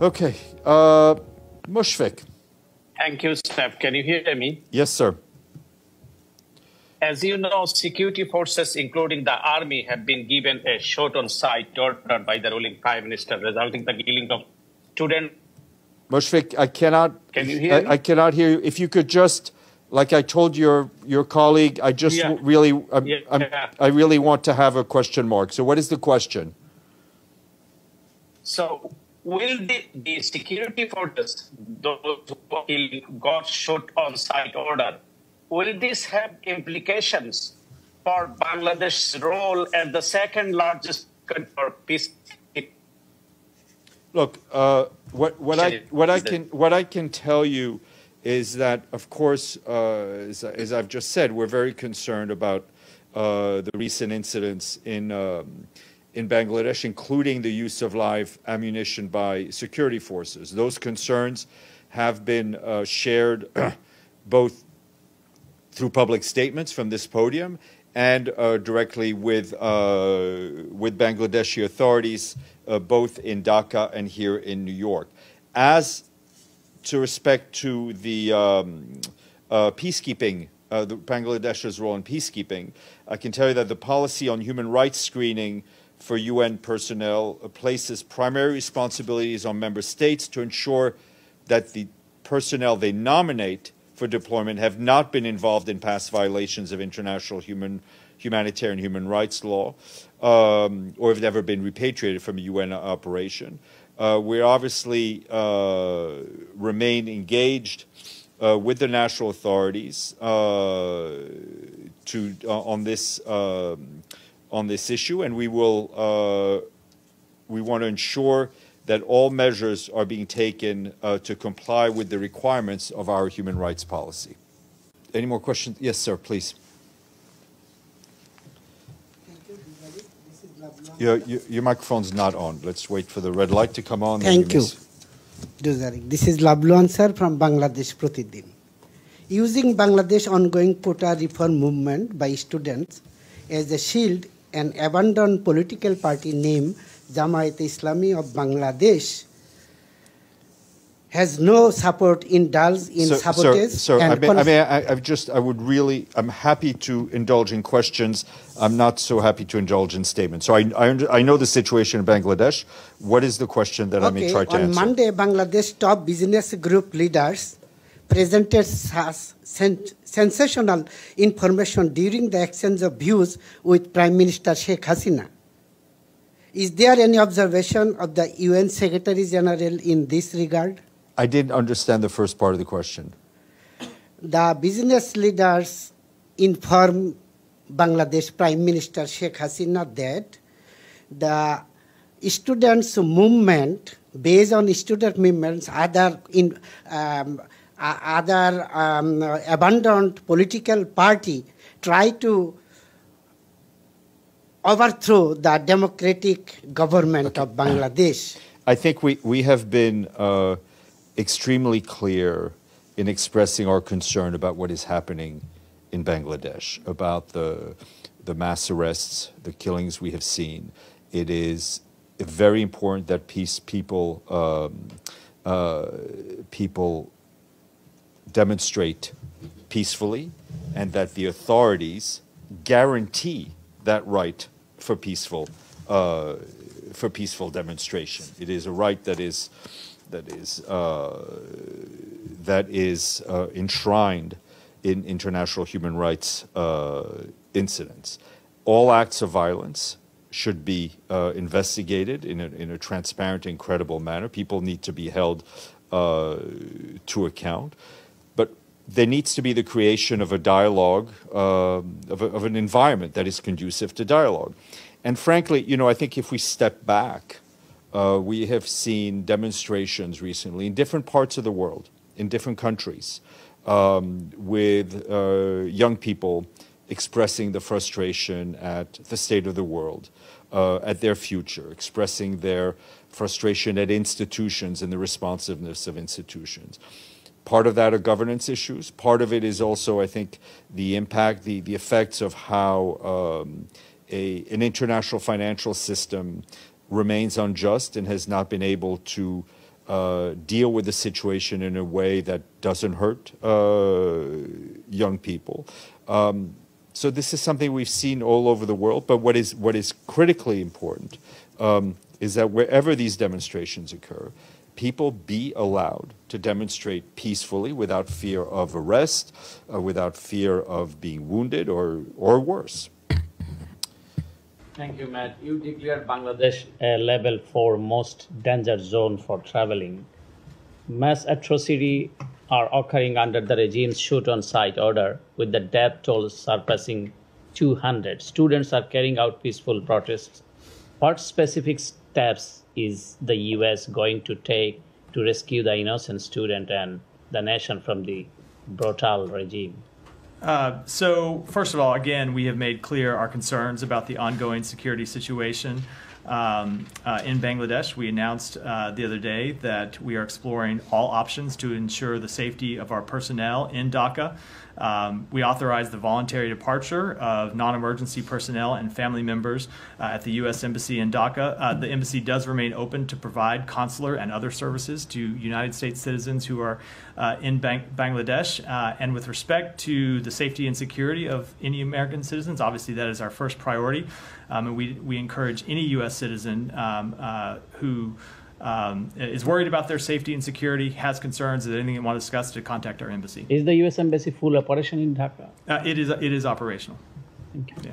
Okay. Mushfiq. Thank you, Steph. Can you hear me? Yes, sir. As you know, security forces, including the army, have been given a shot-on-sight order by the ruling prime minister, resulting in the killing of students. Mushfiq, I cannot. Can you hear me? I cannot hear you. If you could just, like I told your colleague, I just really, I really want to have a question mark. So, what is the question? So, will the security forces, those who got shot-on-sight order, will this have implications for Bangladesh's role as the second largest country for peace? Look, what I can tell you is that, of course, as I've just said, we're very concerned about the recent incidents in Bangladesh, including the use of live ammunition by security forces. Those concerns have been shared both through public statements from this podium and directly with Bangladeshi authorities, both in Dhaka and here in New York. As to respect to the peacekeeping, Bangladesh's role in peacekeeping, I can tell you that the policy on human rights screening for UN personnel places primary responsibilities on member states to ensure that the personnel they nominate for deployment have not been involved in past violations of international humanitarian human rights law, or have never been repatriated from a UN operation. We obviously remain engaged with the national authorities on this issue, and we want to ensure that all measures are being taken to comply with the requirements of our human rights policy. Any more questions? Yes, sir, please. Your microphone's not on. Let's wait for the red light to come on. Thank you. This is Labluan sir from Bangladesh Pratidin. Using Bangladesh ongoing quota reform movement by students as a shield, an abandoned political party named Jamaat-e-Islami of Bangladesh has no support indulged in sabotage. Sir, I'm happy to indulge in questions. I'm not so happy to indulge in statements. So I know the situation in Bangladesh. What is the question that I may try to answer? On Monday, Bangladesh top business group leaders presented sensational information during the exchange of views with Prime Minister Sheikh Hasina. Is there any observation of the UN Secretary General in this regard? I didn't understand the first part of the question. The business leaders informed Bangladesh Prime Minister Sheikh Hasina that the students' movement, based on student movements, abandoned political party try to overthrow the democratic government of Bangladesh. I think we have been extremely clear in expressing our concern about what is happening in Bangladesh, about the mass arrests, the killings we have seen. It is very important that people demonstrate peacefully, and that the authorities guarantee that right for peaceful demonstration. It is a right that is enshrined in international human rights incidents. All acts of violence should be investigated in a transparent and credible manner. People need to be held to account. But there needs to be the creation of a dialogue, of an environment that is conducive to dialogue. And frankly, I think if we step back, we have seen demonstrations recently in different parts of the world, in different countries, with young people expressing the frustration at the state of the world, at their future, expressing their frustration at institutions and the responsiveness of institutions. Part of that are governance issues. Part of it is also, I think, the impact, the effects of how an international financial system remains unjust and has not been able to deal with the situation in a way that doesn't hurt young people. So this is something we've seen all over the world. But what is critically important is that wherever these demonstrations occur, people be allowed to demonstrate peacefully without fear of arrest, without fear of being wounded or worse. Thank you, Matt. You declared Bangladesh a level 4 most danger zone for traveling. Mass atrocity are occurring under the regime's shoot-on-sight order, with the death toll surpassing 200. Students are carrying out peaceful protests. What specific steps is the U.S. going to take to rescue the innocent student and the nation from the brutal regime? So, first of all, again, we have made clear our concerns about the ongoing security situation in Bangladesh. We announced the other day that we are exploring all options to ensure the safety of our personnel in Dhaka. We authorized the voluntary departure of non-emergency personnel and family members at the U.S. Embassy in Dhaka. The embassy does remain open to provide consular and other services to United States citizens who are in Bangladesh. And with respect to the safety and security of any American citizens, obviously that is our first priority. And we encourage any U.S. citizen who is worried about their safety and security, has concerns, is anything they want to discuss, to contact our embassy. Is the U.S. Embassy full operation in Dhaka? It is operational. Thank you. Yeah.